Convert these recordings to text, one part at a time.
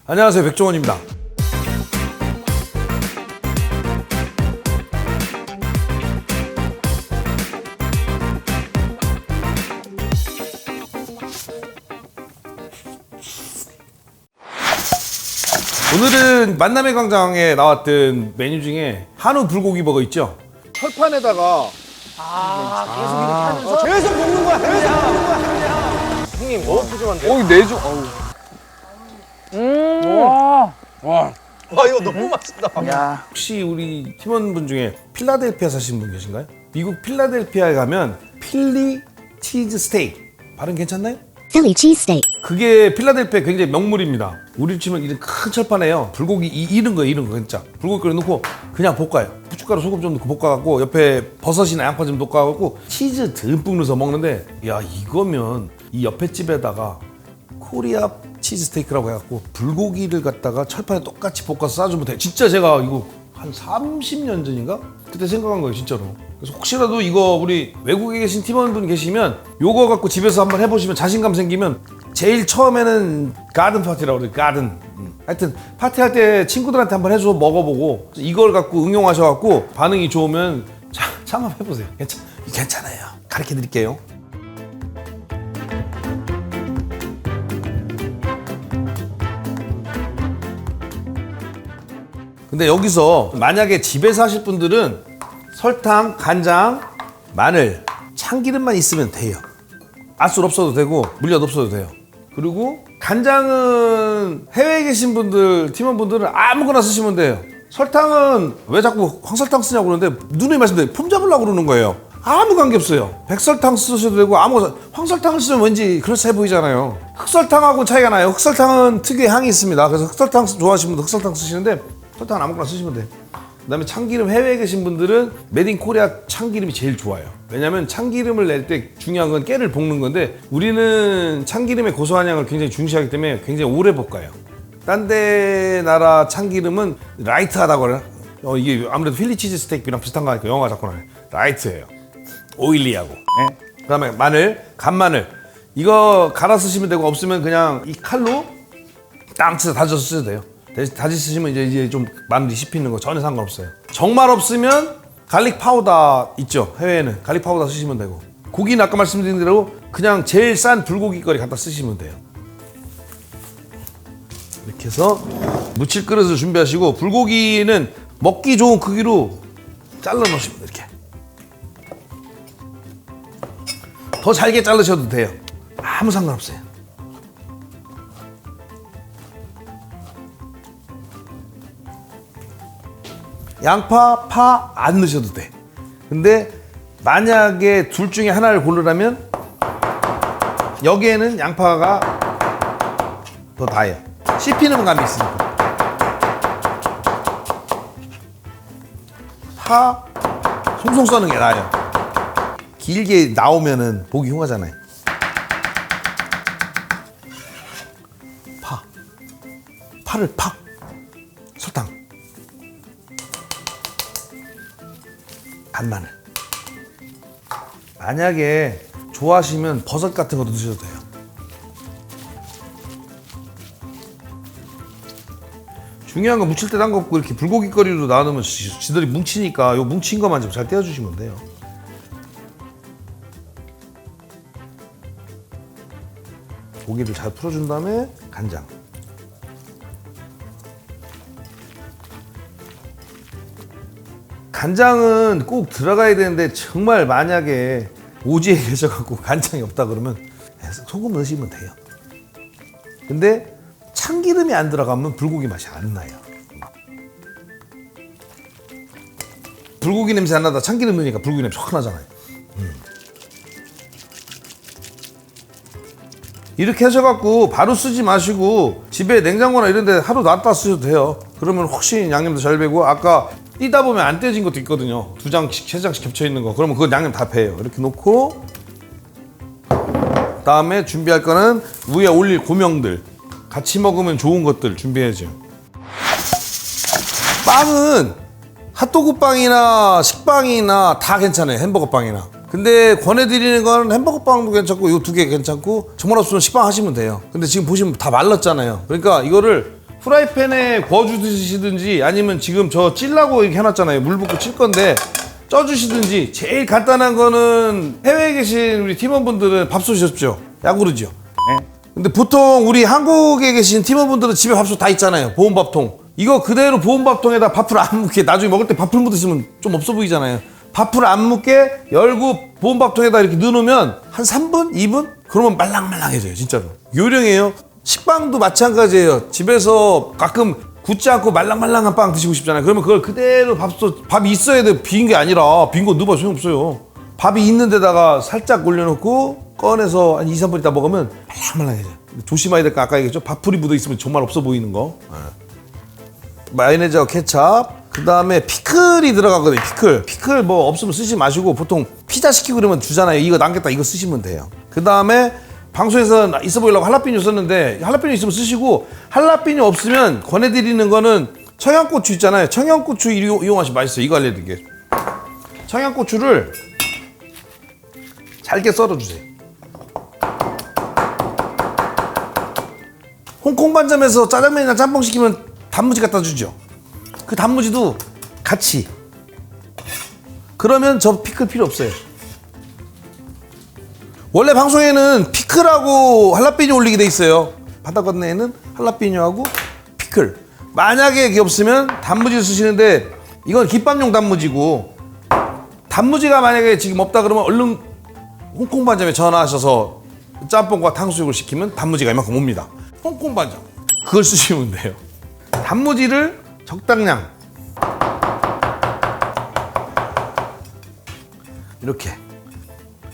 안녕하세요, 백종원입니다. 오늘은 만남의 광장에 나왔던 메뉴 중에 한우 불고기 버거 있죠? 철판에다가 계속 이렇게 하면서 계속 먹는 거야. 계속 먹는 거야. 형님 너무 푸짐한데. 어, 내주. 어우. 와. 와, 이거 너무 맛있다. 야. 혹시 우리 팀원분 중에 필라델피아 사시는 분 계신가요? 미국 필라델피아에 가면 필리 치즈 스테이크 발음 괜찮나요? Philly cheesesteak. 그게 필라델피아 굉장히 명물입니다. 우리 치면 이런 큰 철판에요. 불고기 이런 거 진짜 불고기 끓여 놓고 그냥 볶아요. 후춧가루 소금 좀 넣고 볶아갖고 옆에 버섯이나 양파 좀 볶아갖고 치즈 듬뿍 넣어서 먹는데 야 이거면 이 옆에 집에다가 코리아 치즈 스테이크라고 해갖고 불고기를 갖다가 철판에 똑같이 볶아서 싸주면 돼. 진짜 제가 이거 한 30년 전인가? 그때 생각한 거예요, 진짜로. 그래서 혹시라도 이거 우리 외국에 계신 팀원분 계시면 요거 갖고 집에서 한번 해보시면 자신감 생기면 제일 처음에는 가든 파티라고 그래요, 가든. 하여튼 파티할 때 친구들한테 한번 해서 먹어보고 이걸 갖고 응용하셔갖고 반응이 좋으면 창업해보세요. 괜찮아요. 가르쳐 드릴게요. 근데 여기서 만약에 집에서 하실 분들은 설탕, 간장, 마늘, 참기름만 있으면 돼요. 앗술 없어도 되고 물엿 없어도 돼요. 그리고 간장은 해외에 계신 분들, 팀원분들은 아무거나 쓰시면 돼요. 설탕은 왜 자꾸 황설탕 쓰냐고 그러는데 누누이 말씀드려요. 품 잡으려고 그러는 거예요. 아무 관계없어요. 백설탕 쓰셔도 되고 황설탕을 쓰면 왠지 그럴싸해 보이잖아요. 흑설탕하고 차이가 나요. 흑설탕은 특유의 향이 있습니다. 그래서 흑설탕 좋아하시는 분들 흑설탕 쓰시는데 설탕은 아무거나 쓰시면 돼요. 그 다음에 참기름 해외에 계신 분들은 메딘 코리아 참기름이 제일 좋아요. 왜냐면 참기름을 낼 때 중요한 건 깨를 볶는 건데 우리는 참기름의 고소한 향을 굉장히 중시하기 때문에 굉장히 오래 볶아요. 딴 데 나라 참기름은 라이트하다고 그래요. 이게 아무래도 필리 치즈 스테이크랑 비슷한 거 하니까 영어가 자꾸 나요. 라이트예요. 오일리하고. 그 다음에 마늘, 간마늘. 이거 갈아 쓰시면 되고 없으면 그냥 이 칼로 땅 쳐서 다져서 쓰셔도 돼요. 다시 쓰시면 이제 좀 마늘이 씹히는 거 전혀 상관없어요. 정말 없으면 갈릭 파우더 있죠. 해외에는 갈릭 파우더 쓰시면 되고 고기는 아까 말씀드린 대로 그냥 제일 싼 불고기 거리 갖다 쓰시면 돼요. 이렇게 해서 무칠 그릇을 준비하시고 불고기는 먹기 좋은 크기로 잘라 놓으시면 돼요. 이렇게 더 잘게 자르셔도 돼요. 아무 상관없어요. 양파, 파 안 넣으셔도 돼. 근데 만약에 둘 중에 하나를 고르라면 여기에는 양파가 더 나아요. 씹히는 감이 있으니까. 파 송송 써는 게 나아요. 길게 나오면은 보기 흉하잖아요. 파를 팍 설탕 간마늘. 만약에 좋아하시면 버섯 같은 것도 드셔도 돼요. 중요한 건 묻힐 때 담갔고 이렇게 불고기 거리로 놔놓으면 지들이 뭉치니까 요 뭉친 것만 좀 잘 떼어주시면 돼요. 고기를 잘 풀어준 다음에 간장. 간장은 꼭 들어가야 되는데 정말 만약에 오지에 계셔갖고 간장이 없다 그러면 소금 넣으시면 돼요. 근데 참기름이 안 들어가면 불고기 맛이 안 나요. 불고기 냄새 안 나다 참기름 넣으니까 불고기 냄새 확 나잖아요. 이렇게 하셔갖고 바로 쓰지 마시고 집에 냉장고나 이런 데 하루 놨다 쓰셔도 돼요. 그러면 훨씬 양념도 잘 배고 아까 뛰다 보면 안 떼진 것도 있거든요. 2장씩, 3장씩 겹쳐 있는 거. 그러면 그거 양념 다 배요. 이렇게 놓고 다음에 준비할 거는 위에 올릴 고명들. 같이 먹으면 좋은 것들 준비해야죠. 빵은 핫도그 빵이나 식빵이나 다 괜찮아요. 햄버거 빵이나. 근데 권해드리는 건 햄버거 빵도 괜찮고 이 두 개 괜찮고 정말 없으면 식빵 하시면 돼요. 근데 지금 보시면 다 말랐잖아요. 그러니까 이거를 프라이팬에 구워주시든지 아니면 지금 저 찔라고 이렇게 해놨잖아요. 물 붓고 칠 건데 쪄주시든지 제일 간단한 거는 해외에 계신 우리 팀원분들은 밥솥이 없죠. 야구르죠. 네. 근데 보통 우리 한국에 계신 팀원분들은 집에 밥솥 다 있잖아요. 보온밥통. 이거 그대로 보온밥통에다 밥을 안 묻게 나중에 먹을 때 밥풀 묻으시면 좀 없어 보이잖아요. 밥풀 안 묻게 열고 보온밥통에다 이렇게 넣어놓으면 한 3분? 2분? 그러면 말랑말랑해져요. 진짜로. 요령이에요. 식빵도 마찬가지예요. 집에서 가끔 굳지 않고 말랑말랑한 빵 드시고 싶잖아요. 그러면 그걸 그대로 밥이 있어야 돼요. 빈 게 아니라 빈 거 넣어봐 소용없어요. 밥이 있는 데다가 살짝 올려놓고 꺼내서 한 2, 3분 있다 먹으면 말랑말랑해져요. 조심해야 될 거 아까 얘기했죠. 밥풀이 묻어있으면 정말 없어 보이는 거. 마요네즈와 케찹, 그 다음에 피클이 들어가거든요. 피클 뭐 없으면 쓰지 마시고 보통 피자 시키고 그러면 주잖아요. 이거 남겼다 이거 쓰시면 돼요. 그 다음에 방송에서 있어 보이려고 할라피뇨 썼는데 할라피뇨 있으면 쓰시고 할라피뇨 없으면 권해드리는 거는 청양고추 있잖아요. 청양고추 이용하시면 맛있어요. 이거 알려드릴게요. 청양고추를 잘게 썰어주세요. 홍콩 반점에서 짜장면이나 짬뽕 시키면 단무지 갖다 주죠. 그 단무지도 같이. 그러면 저 피클 필요 없어요. 원래 방송에는 피클하고 할라피뇨 올리게 돼 있어요. 바다 건네에는 할라피뇨하고 피클. 만약에 그게 없으면 단무지를 쓰시는데 이건 김밥용 단무지고 단무지가 만약에 지금 없다 그러면 얼른 홍콩 반점에 전화하셔서 짬뽕과 탕수육을 시키면 단무지가 이만큼 옵니다. 홍콩 반점. 그걸 쓰시면 돼요. 단무지를 적당량 이렇게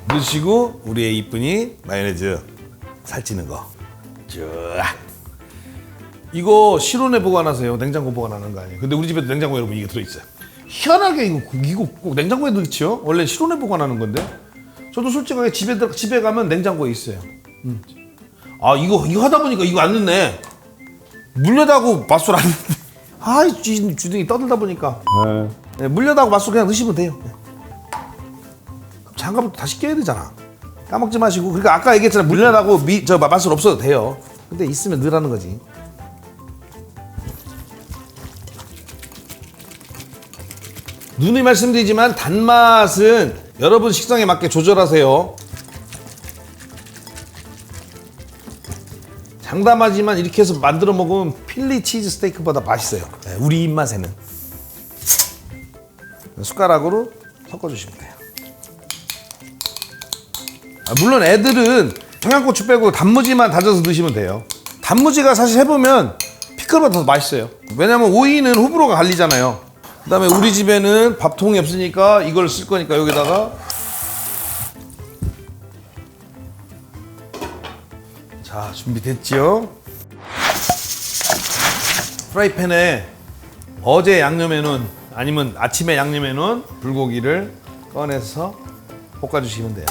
넣으시고 우리의 이쁜이 마요네즈 살찌는 거 쫙. 이거 실온에 보관하세요. 냉장고 보관하는 거 아니에요. 근데 우리 집에도 냉장고에 여러분 이게 들어있어요. 희한하게 이거 꼭 냉장고에 넣지요? 원래 실온에 보관하는 건데 저도 솔직하게 집에 가면 냉장고에 있어요. 아 이거 하다 보니까 이거 안 넣네. 물려다고 맛술 안 넣는데 아이 주둥이 떠들다 보니까 네, 물려다고 맛술 그냥 넣으시면 돼요. 네. 장갑을 다시 껴야 되잖아. 까먹지 마시고. 그러니까 아까 얘기했잖아. 물려다고 저 맛술 없어도 돼요. 근데 있으면 넣으라는 거지. 누누이 말씀드리지만 단맛은 여러분 식성에 맞게 조절하세요. 장담하지만 이렇게 해서 만들어 먹으면 필리 치즈 스테이크보다 맛있어요. 네, 우리 입맛에는. 숟가락으로 섞어주시면 돼요. 물론 애들은 청양고추 빼고 단무지만 다져서 드시면 돼요. 단무지가 사실 해보면 피클보다 더 맛있어요. 왜냐면 오이는 호불호가 갈리잖아요. 그 다음에 우리 집에는 밥통이 없으니까 이걸 쓸 거니까 여기다가 자 준비됐지요? 프라이팬에 어제 양념해놓은 아니면 아침에 양념해놓은 불고기를 꺼내서 볶아주시면 돼요.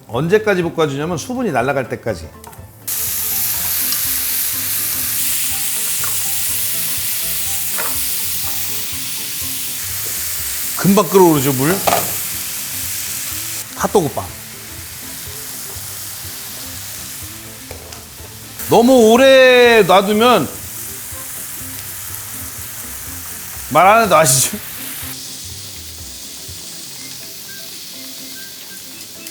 언제까지 볶아주냐면 수분이 날아갈 때까지. 금방 끓어오르죠 물. 핫도그빵. 너무 오래 놔두면 말 안 해도 아시죠?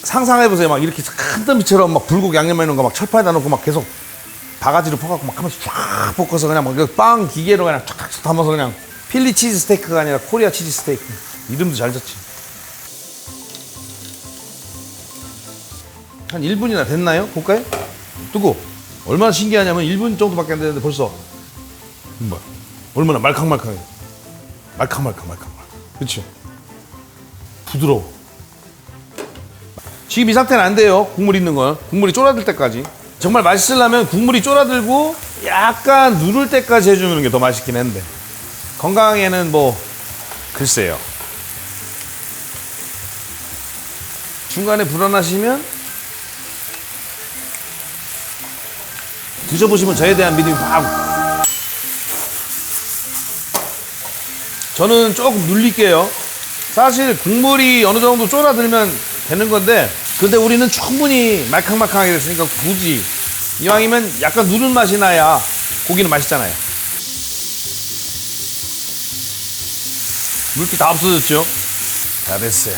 상상해보세요. 막 이렇게 큰 더미처럼 막 불고기 양념해 놓은 거 막 철판에다 놓고 막 계속 바가지로 퍼갖고 막 하면서 쫙 볶아서 그냥 막 빵 기계로 그냥 쫙 담아서 그냥 필리 치즈 스테이크가 아니라 코리아 치즈 스테이크. 이름도 잘 졌지. 한 1분이나 됐나요? 볼까요? 뜨고 얼마나 신기하냐면 1분 정도밖에 안 되는데 벌써 뭐야? 얼마나 말캉말캉해. 말캉말캉. 그렇죠? 부드러워. 지금 이 상태는 안 돼요. 국물 있는 건. 국물이 쫄아들 때까지. 정말 맛있으려면 국물이 쫄아들고 약간 누를 때까지 해주는 게 더 맛있긴 한데 건강에는 뭐 글쎄요. 중간에 불안하시면 드셔보시면 저에 대한 믿음이 확. 저는 조금 눌릴게요. 사실 국물이 어느 정도 쫄아들면 되는 건데 근데 우리는 충분히 말캉말캉하게 됐으니까 굳이 이왕이면 약간 누른 맛이 나야 고기는 맛있잖아요. 물기 다 없어졌죠? 다 됐어요.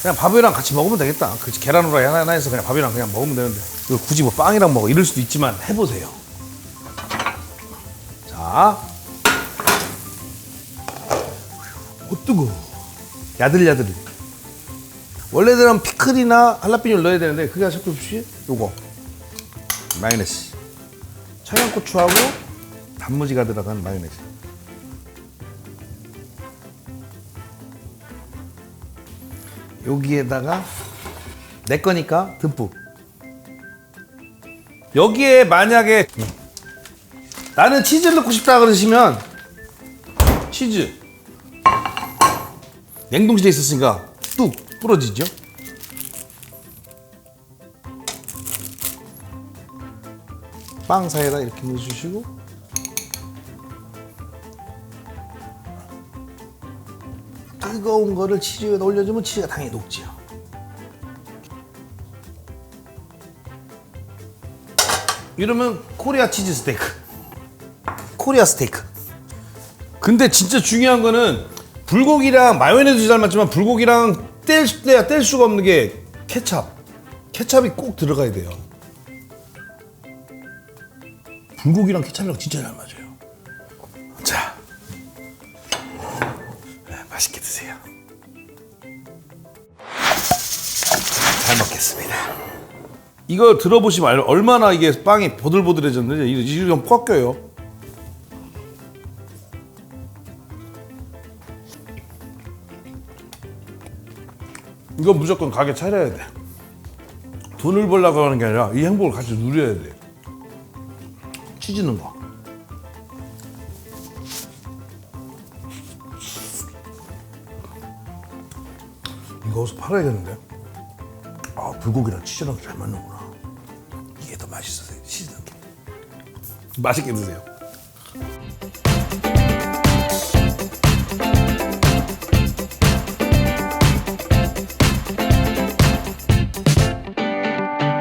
그냥 밥이랑 같이 먹으면 되겠다. 그 계란 후라이 하나 해서 그냥 밥이랑 그냥 먹으면 되는데 이거 굳이 뭐 빵이랑 먹어 이럴 수도 있지만 해보세요. 자, 뜨거워. 야들야들. 원래대로는 피클이나 할라피뇨를 넣어야 되는데 그게 할 필요 없이 요거 마요네즈, 청양고추하고 단무지가 들어간 마요네즈. 여기에다가 내 거니까 듬뿍. 여기에 만약에 나는 치즈를 넣고 싶다 그러시면 치즈 냉동실에 있었으니까 뚝 부러지죠. 빵 사이에다 이렇게 넣어주시고 뜨거운 거를 치즈에 올려주면 치즈가 당연히 녹지요. 이러면 코리아 치즈 스테이크, 코리아 스테이크. 근데 진짜 중요한 거는 불고기랑 마요네즈 닮았지만 불고기랑 뗄 수가 없는 게 케찹. 케찹이 꼭 들어가야 돼요. 불고기랑 케찹이랑 진짜 잘 맞아요. 자, 맛있게 드세요. 잘 먹겠습니다. 이거 들어보시면 얼마나 이게 빵이 보들보들해졌는지 이거 꺾여요. 이건 무조건 가게 차려야 돼. 돈을 벌려고 하는 게 아니라 이 행복을 같이 누려야 돼. 치즈 넣은 거. 이거 어디서 팔아야겠는데? 아, 불고기랑 치즈랑 잘 맞는구나. 이게 더 맛있어요. 치즈 넣은 게. 맛있게 드세요.